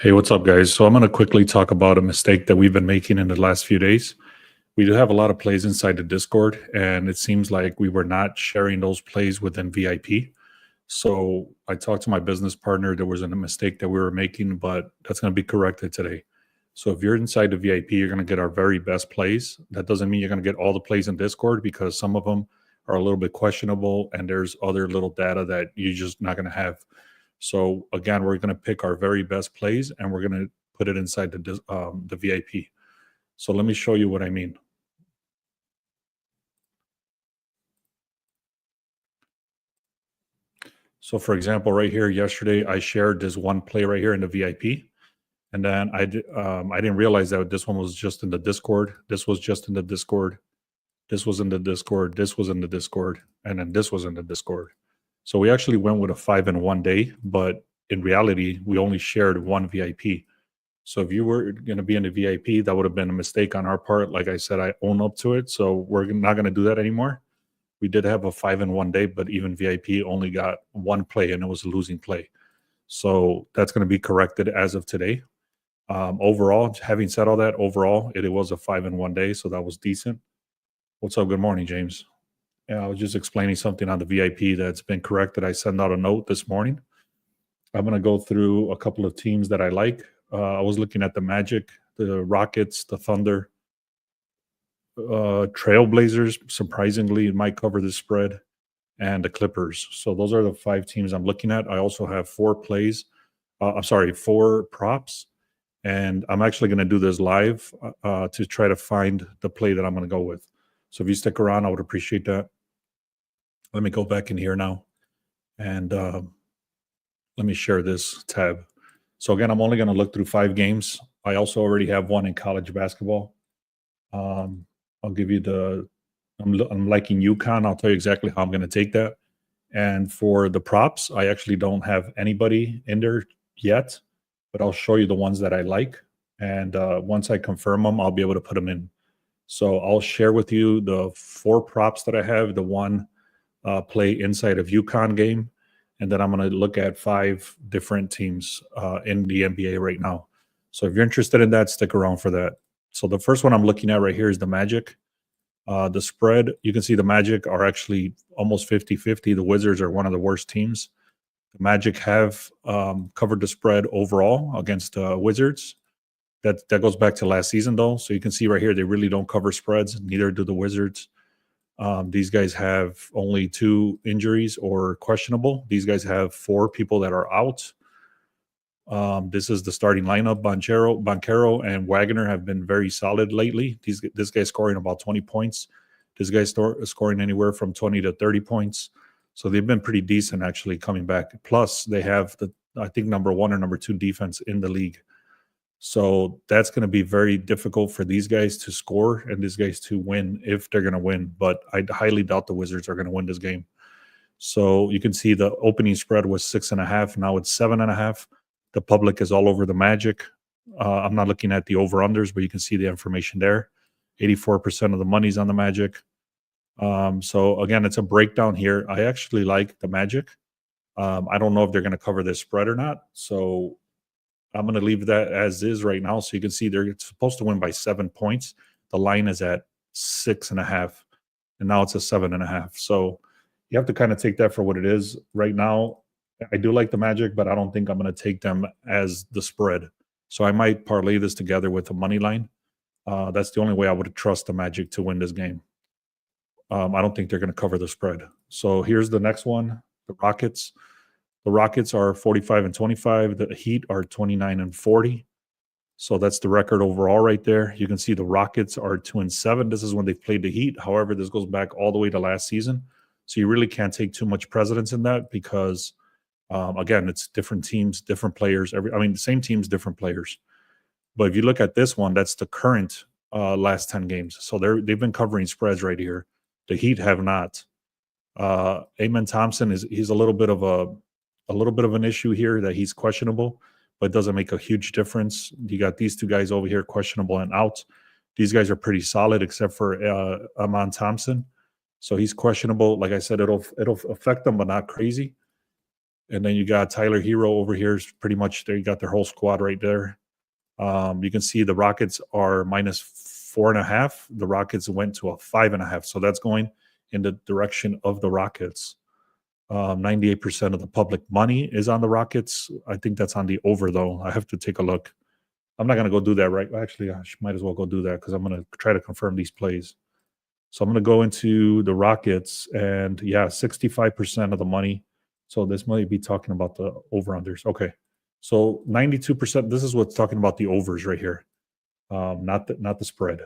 Hey, what's up, guys? So I'm going to quickly talk about a mistake that we've been making in the last few days. We do have a lot of plays inside the Discord, and it seems like we were not sharing those plays within VIP. So I talked to my business partner. There was a mistake that we were making, but that's going to be corrected today. So if you're inside the VIP, you're going to get our very best plays. That doesn't mean you're going to get all the plays in Discord because some of them are a little bit questionable, and there's other little data that you're just not going to have. So again, we're going to pick our very best plays and we're going to put it inside the VIP. So let me show you what I mean. So for example, right here, yesterday I shared this one play right here in the VIP, and then I didn't realize that this one was just in the Discord. This was just in the Discord. This was in the Discord. This was in the Discord, and then this was in the Discord. So we actually went with a 5 in 1 day, but in reality, we only shared one VIP. So if you were going to be in the VIP, that would have been a mistake on our part. Like I said, I own up to it. So we're not going to do that anymore. We did have a 5 in 1 day, but even VIP only got one play and it was a losing play. So that's going to be corrected as of today. Overall, having said all that, overall, it was a 5 in 1 day. So that was decent. What's up? Good morning, James. Yeah, I was just explaining something on the VIP that's been corrected. I sent out a note this morning. I'm going to go through a couple of teams that I like. I was looking at the Magic, the Rockets, the Thunder, Trailblazers. Surprisingly, it might cover the spread, and the Clippers. So those are the 5 teams I'm looking at. I also have 4 plays. I'm sorry, 4 props, and I'm actually going to do this live to try to find the play that I'm going to go with. So if you stick around, I would appreciate that. Let me go back in here now, and let me share this tab. So again, I'm only going to look through 5 games. I also already have one in college basketball. I'll give you I'm liking UConn. I'll tell you exactly how I'm going to take that. And for the props, I actually don't have anybody in there yet, but I'll show you the ones that I like. And once I confirm them, I'll be able to put them in. So I'll share with you the 4 props that I have, the one play inside of UConn game. And then I'm going to look at 5 different teams in the NBA right now. So if you're interested in that, stick around for that. So the first one I'm looking at right here is the Magic. The spread, you can see the Magic are actually almost 50-50. The Wizards are one of the worst teams. The Magic have covered the spread overall against Wizards. That goes back to last season, though. So you can see right here, they really don't cover spreads. Neither do the Wizards. These guys have only 2 injuries or questionable. These guys have 4 people that are out. This is the starting lineup. Banchero and Wagner have been very solid lately. This guy's scoring about 20 points. This guy's scoring anywhere from 20 to 30 points. So they've been pretty decent actually coming back. Plus, they have I think number 1 or number 2 defense in the league. So that's going to be very difficult for these guys to score and these guys to win if they're going to win. But I highly doubt the Wizards are going to win this game. So you can see the opening spread was 6.5. Now it's 7.5. The public is all over the Magic. I'm not looking at the over-unders, but you can see the information there. 84% of the money's on the Magic. So again, it's a breakdown here. I actually like the Magic. I don't know if they're going to cover this spread or not. So I'm going to leave that as is right now. So you can see they're supposed to win by 7 points. The line is at 6.5, and now it's a 7.5. So you have to kind of take that for what it is. Right now, I do like the Magic, but I don't think I'm going to take them as the spread. So I might parlay this together with a money line. That's the only way I would trust the Magic to win this game. I don't think they're going to cover the spread. So here's the next one, the Rockets. The Rockets are 45-25. The Heat are 29-40. So that's the record overall right there. You can see the Rockets are 2-7. This is when they've played the Heat. However, this goes back all the way to last season. So you really can't take too much precedence in that because, again, it's different teams, different players. The same teams, different players. But if you look at this one, that's the current last 10 games. So they've been covering spreads right here. The Heat have not. Amen Thompson he's a little bit of an issue here that he's questionable, but it doesn't make a huge difference. You got these 2 guys over here questionable and out. These guys are pretty solid except for Amen Thompson. So he's questionable. Like I said, it'll affect them, but not crazy. And then you got Tyler Hero over here. Is pretty much there. You got their whole squad right there. You can see the Rockets are -4.5. The Rockets went to a 5.5. So that's going in the direction of the Rockets. 98% of the public money is on the Rockets. I think that's on the over, though. I have to take a look. I'm not going to go do that right. Actually, I might as well go do that because I'm going to try to confirm these plays. So I'm going to go into the Rockets, and yeah, 65% of the money. So this might be talking about the over-unders. Okay. So 92%, this is what's talking about the overs right here, not the spread.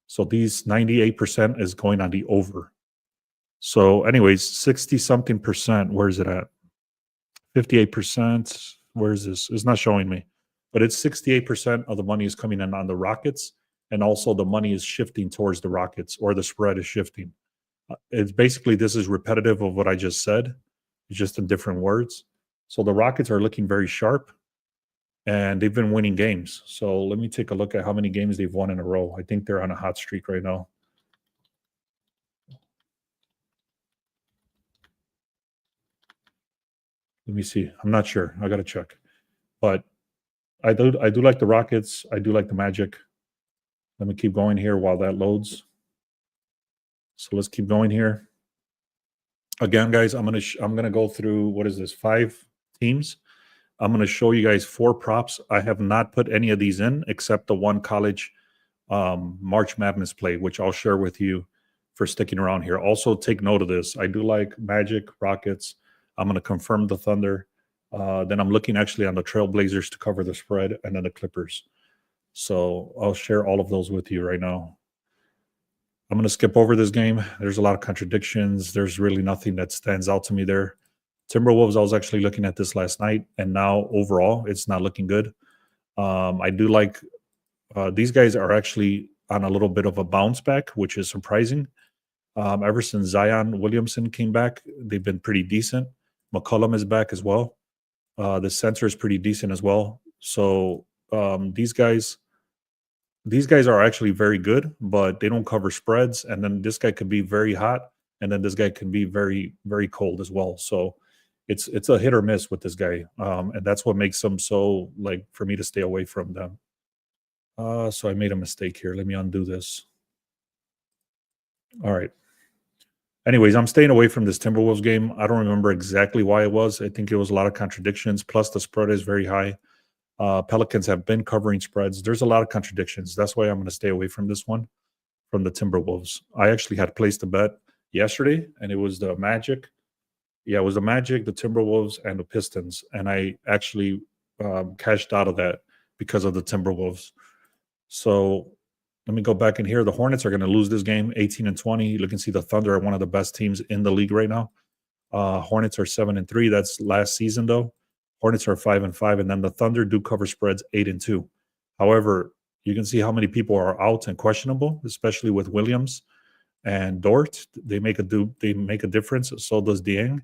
So these 98% is going on the over. So anyways, 60-something percent, where is it at? 58%, where is this? It's not showing me. But it's 68% of the money is coming in on the Rockets, and also the money is shifting towards the Rockets, or the spread is shifting. It's basically, this is repetitive of what I just said. It's just in different words. So the Rockets are looking very sharp, and they've been winning games. So let me take a look at how many games they've won in a row. I think they're on a hot streak right now. Let me see. I'm not sure. I got to check. But I do like the Rockets. I do like the Magic. Let me keep going here while that loads. So let's keep going here. Again, guys, I'm gonna go through, what is this, 5 teams. I'm gonna show you guys 4 props. I have not put any of these in except the one college March Madness play, which I'll share with you for sticking around here. Also, take note of this. I do like Magic, Rockets. I'm gonna confirm the Thunder. Then I'm looking actually on the Trailblazers to cover the spread, and then the Clippers. So I'll share all of those with you right now. I'm going to skip over this game. There's a lot of contradictions. There's really nothing that stands out to me there. Timberwolves, I was actually looking at this last night, and now overall, it's not looking good. I do like these guys are actually on a little bit of a bounce back, which is surprising. Ever since Zion Williamson came back, they've been pretty decent. McCollum is back as well. The center is pretty decent as well. So these guys are actually very good, but they don't cover spreads. And then this guy could be very hot, and then this guy can be very, very cold as well. So it's a hit or miss with this guy, and that's what makes them so, like, for me to stay away from them. So I made a mistake here. Let me undo this. All right. Anyways, I'm staying away from this Timberwolves game. I don't remember exactly why it was. I think it was a lot of contradictions. Plus, the spread is very high. Pelicans have been covering spreads. There's a lot of contradictions. That's why I'm going to stay away from this one, from the Timberwolves. I actually had placed a bet yesterday, and it was the Magic. Yeah, it was the Magic, the Timberwolves, and the Pistons. And I actually cashed out of that because of the Timberwolves. So let me go back in here. The Hornets are going to lose this game 18-20. You can see the Thunder are one of the best teams in the league right now. Hornets are 7-3. That's last season, though. Hornets are 5-5, and then the Thunder do cover spreads 8-2. However, you can see how many people are out and questionable, especially with Williams and Dort. They make a difference. So does Dieng.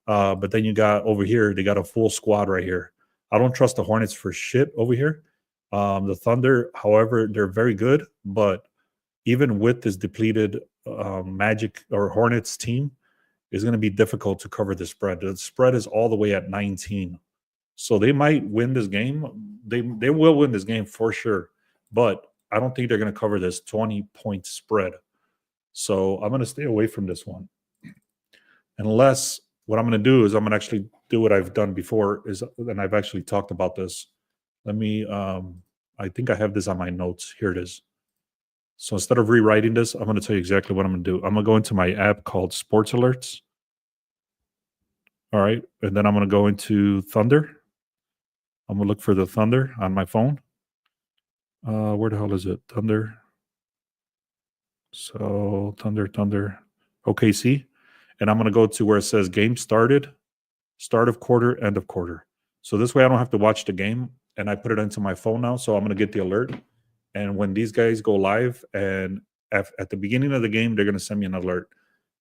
But then you got over here, they got a full squad right here. I don't trust the Hornets for shit over here. The Thunder, however, they're very good, but even with this depleted Magic or Hornets team, it's going to be difficult to cover the spread. The spread is all the way at 19. So they might win this game. They will win this game for sure, but I don't think they're going to cover this 20-point spread. So I'm going to stay away from this one. Unless what I'm going to do is I'm going to actually do what I've done before, and I've actually talked about this. Let me, I think I have this on my notes. Here it is. So instead of rewriting this, I'm going to tell you exactly what I'm going to do. I'm going to go into my app called Sports Alerts. All right. And then I'm going to go into Thunder. I'm going to look for the Thunder on my phone. Where the hell is it? Thunder. So Thunder. OKC. And I'm going to go to where it says game started, start of quarter, end of quarter. So this way I don't have to watch the game, and I put it into my phone now. So I'm going to get the alert. And when these guys go live, and at the beginning of the game, they're going to send me an alert.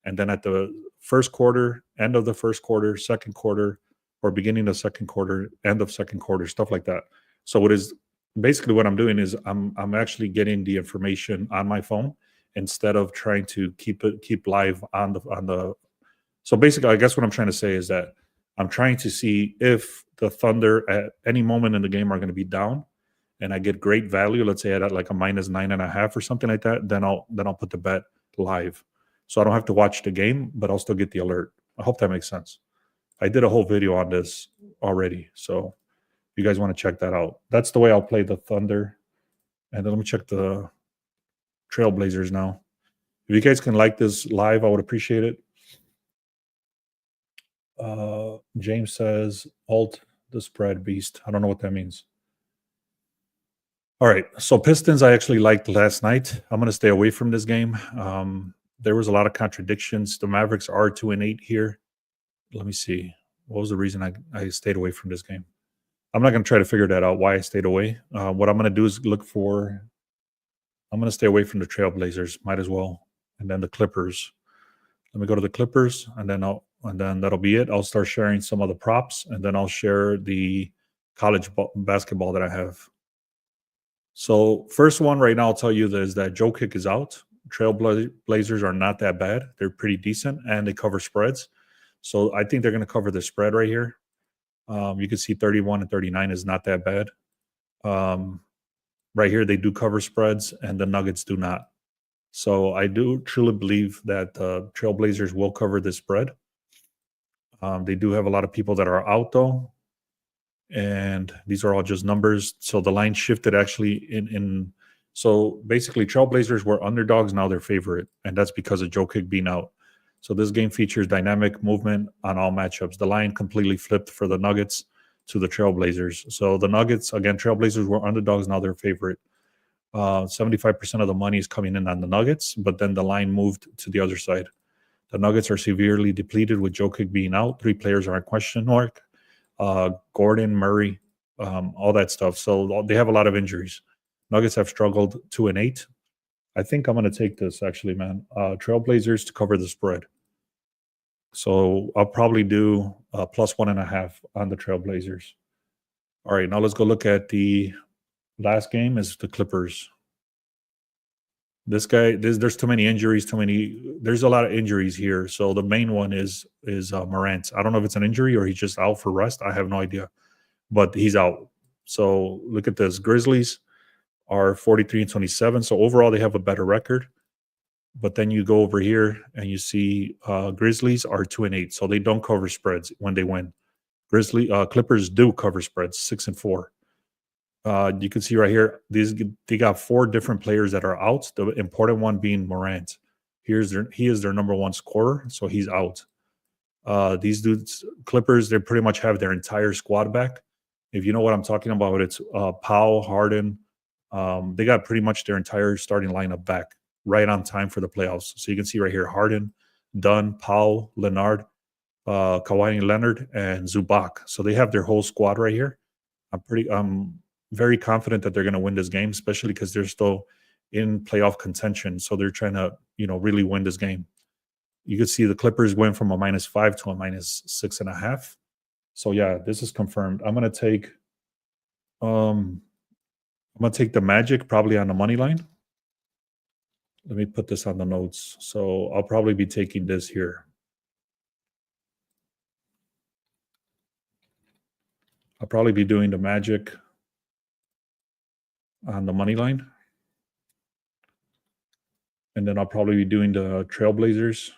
And then at the first quarter, end of the first quarter, second quarter, or beginning of second quarter, end of second quarter, stuff like that. So what is basically what I'm doing is I'm actually getting the information on my phone instead of trying to keep live on the. So basically, I guess what I'm trying to say is that I'm trying to see if the Thunder at any moment in the game are going to be down, and I get great value. Let's say at like a -9.5 or something like that. Then I'll put the bet live, so I don't have to watch the game, but I'll still get the alert. I hope that makes sense. I did a whole video on this already, so if you guys want to check that out, that's the way I'll play the Thunder. And then let me check the Trailblazers now. If you guys can like this live, I would appreciate it. James says, alt the spread beast. I don't know what that means. All right. So Pistons, I actually liked last night. I'm going to stay away from this game. There was a lot of contradictions. The Mavericks are 2-8 here. Let me see. What was the reason I stayed away from this game? I'm not going to try to figure that out, why I stayed away. What I'm going to do is look for – I'm going to stay away from the Trailblazers. Might as well. And then the Clippers. Let me go to the Clippers, and then that'll be it. I'll start sharing some of the props, and then I'll share the college basketball that I have. So first one right now, I'll tell you is that Jokic is out. Trailblazers are not that bad. They're pretty decent, and they cover spreads. So I think they're going to cover the spread right here. You can see 31 and 39 is not that bad. Right here, they do cover spreads, and the Nuggets do not. So I do truly believe that the Trailblazers will cover the spread. They do have a lot of people that are out, though. And these are all just numbers. So the line shifted actually so basically Trailblazers were underdogs, now they're favorite. And that's because of Jokic being out. So this game features dynamic movement on all matchups. The line completely flipped for the Nuggets to the Trailblazers. So the Nuggets, again, Trailblazers were underdogs, now they're favorite. 75% of the money is coming in on the Nuggets, but then the line moved to the other side. The Nuggets are severely depleted with Jokic being out. 3 players are in question mark. Gordon, Murray, all that stuff. So they have a lot of injuries. Nuggets have struggled 2-8. I think I'm going to take this actually, man. Trailblazers to cover the spread. So I'll probably do +1.5 on the Trailblazers. All right, now let's go look at the last game is the Clippers. This guy, there's too many injuries, there's a lot of injuries here. So the main one is Morant. I don't know if it's an injury or he's just out for rest. I have no idea, but he's out. So look at this. Grizzlies are 43 and 27. So overall, they have a better record. But then you go over here and you see Grizzlies are 2-8. So they don't cover spreads when they win. Clippers do cover spreads, 6 and 4. You can see right here, they got 4 different players that are out. The important one being Morant. He is their number 1 scorer, so he's out. These dudes, Clippers, they pretty much have their entire squad back. If you know what I'm talking about, it's Powell, Harden. They got pretty much their entire starting lineup back right on time for the playoffs. So you can see right here, Harden, Dunn, Powell, Leonard, Kawhi Leonard, and Zubac. So they have their whole squad right here. I'm very confident that they're going to win this game, especially because they're still in playoff contention. So they're trying to, really win this game. You can see the Clippers went from a -5 to a -6.5. So yeah, this is confirmed. I'm going to take the Magic probably on the money line. Let me put this on the notes. So I'll probably be taking this here. I'll probably be doing the Magic on the money line. And then I'll probably be doing the Trailblazers.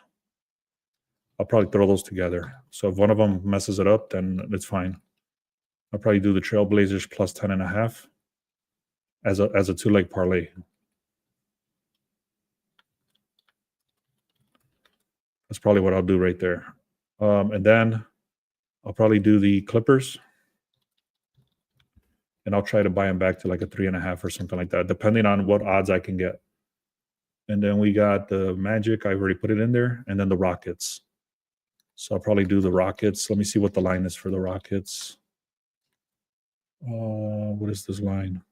I'll probably throw those together. So if one of them messes it up, then it's fine. I'll probably do the Trailblazers plus 10.5 as a 2-leg parlay. That's probably what I'll do right there. And then I'll probably do the Clippers. And I'll try to buy them back to like a 3.5 or something like that, depending on what odds I can get. And then we got the Magic. I've already put it in there. And then the Rockets. So I'll probably do the Rockets. Let me see what the line is for the Rockets. What is this line?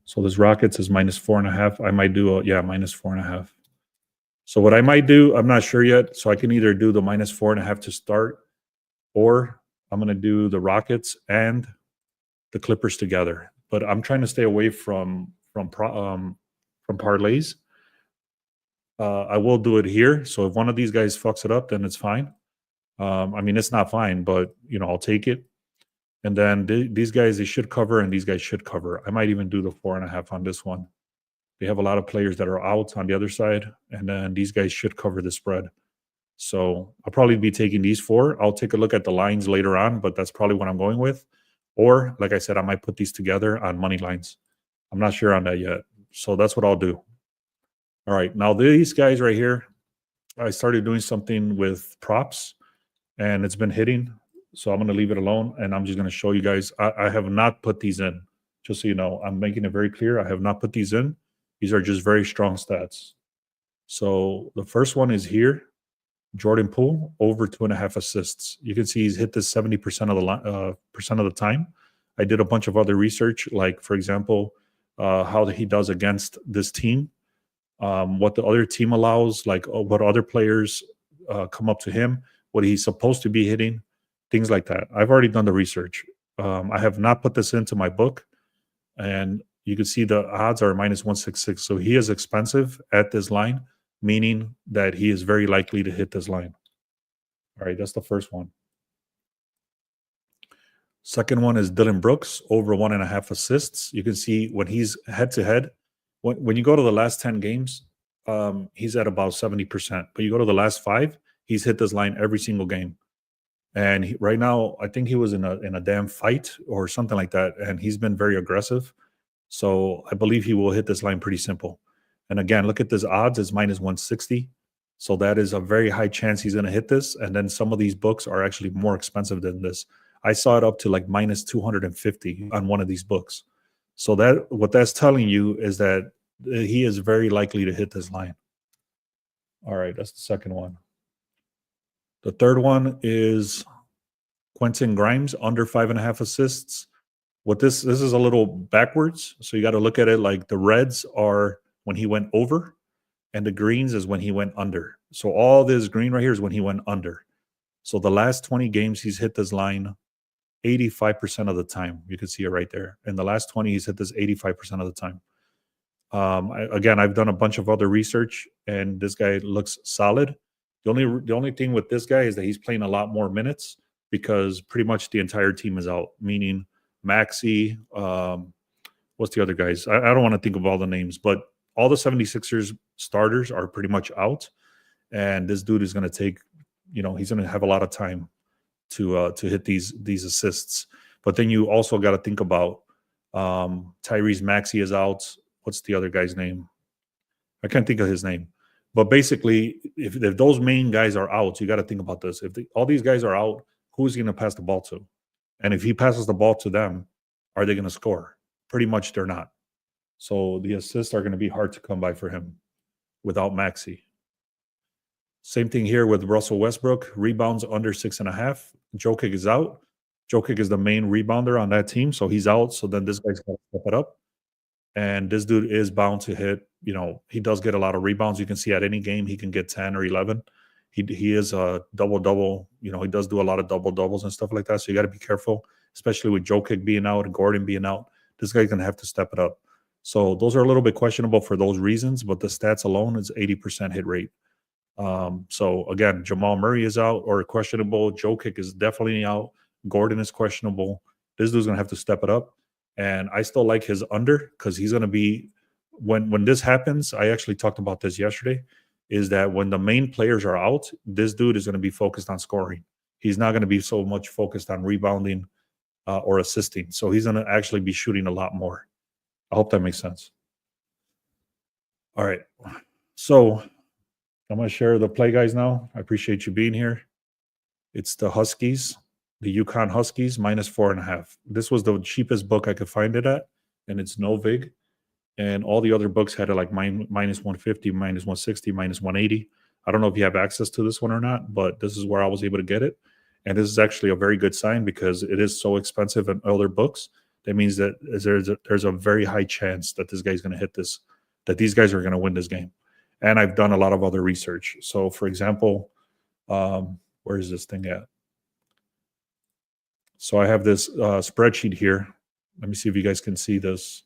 So this Rockets is -4.5. I might do -4.5. So what I might do, I'm not sure yet. So I can either do the -4.5 to start, or I'm going to do the Rockets and the Clippers together. But I'm trying to stay away from parlays. I will do it here. So if one of these guys fucks it up, then it's fine. I mean, it's not fine, but I'll take it. And then these guys, they should cover, and these guys should cover. I might even do the 4.5 on this one. They have a lot of players that are out on the other side, and then these guys should cover the spread. So I'll probably be taking these 4. I'll take a look at the lines later on, but that's probably what I'm going with. Or, like I said, I might put these together on money lines. I'm not sure on that yet. So that's what I'll do. All right. Now, these guys right here, I started doing something with props, and it's been hitting. So I'm going to leave it alone, and I'm just going to show you guys. I have not put these in, just so you know. I'm making it very clear. I have not put these in. These are just very strong stats. So the first one is here. Jordan Poole, over 2.5 assists. You can see he's hit this 70% of the time. I did a bunch of other research, like, for example, how he does against this team, what the other team allows, like what other players come up to him, what he's supposed to be hitting, things like that. I've already done the research. I have not put this into my book, and you can see the odds are -166. So he is expensive at this line, meaning that he is very likely to hit this line. All right, that's the first one. Second one is Dylan Brooks, over 1.5 assists. You can see when he's head-to-head, when you go to the last 10 games, he's at about 70%. But you go to the last 5, he's hit this line every single game. And right now, I think he was in a damn fight or something like that, and he's been very aggressive. So I believe he will hit this line pretty simple. And again, look at this odds, it's -160. So that is a very high chance he's going to hit this. And then some of these books are actually more expensive than this. I saw it up to like -250 on one of these books. So that what that's telling you is that he is very likely to hit this line. All right, that's the second one. The third one is Quentin Grimes, under 5.5 assists. What this is a little backwards. So you got to look at it like the reds are when he went over, and the greens is when he went under. So all this green right here is when he went under. So the last 20 games, he's hit this line 85% of the time. You can see it right there. In the last 20, he's hit this 85% of the time. Again, I've done a bunch of other research, and this guy looks solid. The only thing with this guy is that he's playing a lot more minutes because pretty much the entire team is out, meaning Maxey, what's the other guys? I don't want to think of all the names, but all the 76ers starters are pretty much out, and this dude is going to take, he's going to have a lot of time to hit these assists. But then you also got to think about Tyrese Maxey is out. What's the other guy's name? I can't think of his name. But basically, if those main guys are out, you got to think about this. If all these guys are out, who's he going to pass the ball to? And if he passes the ball to them, are they going to score? Pretty much they're not. So the assists are going to be hard to come by for him without Maxey. Same thing here with Russell Westbrook. Rebounds under 6.5. Jokic is out. Jokic is the main rebounder on that team, so he's out. So then this guy's got to step it up. And this dude is bound to hit. He does get a lot of rebounds. You can see at any game he can get 10 or 11. He is a double-double. He does do a lot of double-doubles and stuff like that. So you got to be careful, especially with Jokic being out and Gordon being out. This guy's going to have to step it up. So those are a little bit questionable for those reasons, but the stats alone is 80% hit rate. So again, Jamal Murray is out or questionable. Jokic is definitely out. Gordon is questionable. This dude's going to have to step it up. And I still like his under because he's going to be when this happens. I actually talked about this yesterday. Is that when the main players are out, this dude is going to be focused on scoring. He's not going to be so much focused on rebounding or assisting. So he's going to actually be shooting a lot more. I hope that makes sense. All right. So I'm going to share the play, guys, now. I appreciate you being here. It's the Huskies, the UConn Huskies, -4.5. This was the cheapest book I could find it at, and it's no vig. And all the other books had it like -150, -160, -180. I don't know if you have access to this one or not, but this is where I was able to get it. And this is actually a very good sign because it is so expensive in other books. That means that there's a very high chance that this guy's going to hit this, that these guys are going to win this game. And I've done a lot of other research. So, for example, where is this thing at? So I have this spreadsheet here. Let me see if you guys can see this.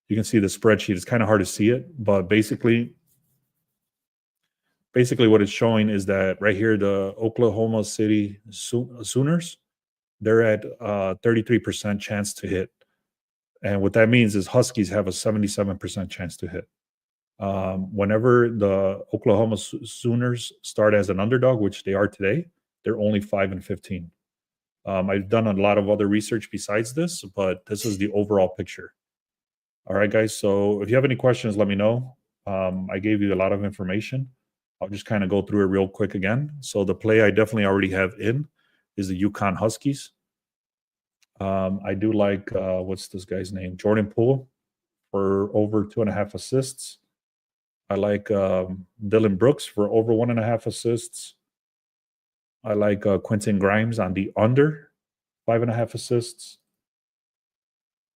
You can see the spreadsheet. It's kind of hard to see it, but basically basically what it's showing is that right here, the Oklahoma City Sooners, they're at 33% chance to hit. And what that means is Huskies have a 77% chance to hit. Whenever the Oklahoma Sooners start as an underdog, which they are today, they're only 5-15. I've done a lot of other research besides this, but this is the overall picture. All right, guys. So if you have any questions, let me know. I gave you a lot of information. I'll just kind of go through it real quick again. So the play I definitely already have in is the UConn Huskies. I do like, what's this guy's name? Jordan Poole for over 2.5 assists. I like Dylan Brooks for over 1.5 assists. I like Quentin Grimes on the under 5.5 assists.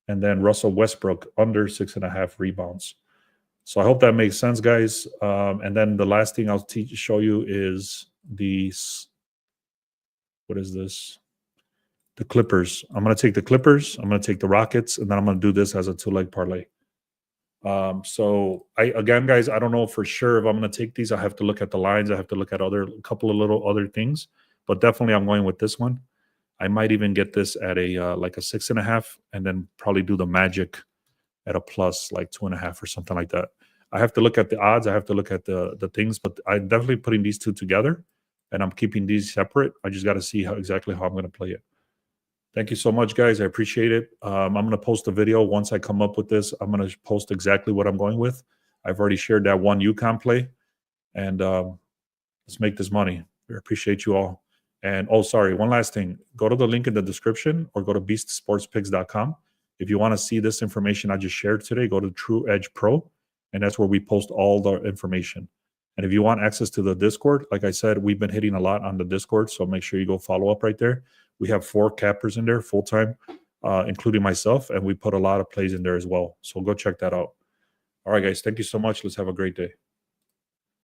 And then Russell Westbrook under 6.5 rebounds. So I hope that makes sense, guys. And then the last thing I'll show you is what is this? The Clippers. I'm going to take the Clippers. I'm going to take the Rockets, and then I'm going to do this as a 2-leg parlay. So again, guys, I don't know for sure if I'm going to take these. I have to look at the lines. I have to look at a couple of little other things, but definitely I'm going with this one. I might even get this at a like a 6.5, and then probably do the Magic at a plus like 2.5 or something like that. I have to look at the odds. I have to look at the things, but I'm definitely putting these two together, and I'm keeping these separate. I just got to see exactly how I'm going to play it. Thank you so much, guys. I appreciate it. I'm going to post a video once I come up with this. I'm going to post exactly what I'm going with. I've already shared that one UConn play, and let's make this money. I appreciate you all. And sorry, one last thing. Go to the link in the description or go to beastsportspicks.com. If you want to see this information I just shared today, go to True Edge Pro, and that's where we post all the information. And if you want access to the Discord, like I said, we've been hitting a lot on the Discord, so make sure you go follow up right there. We have 4 cappers in there full-time, including myself, and we put a lot of plays in there as well. So go check that out. All right, guys, thank you so much. Let's have a great day.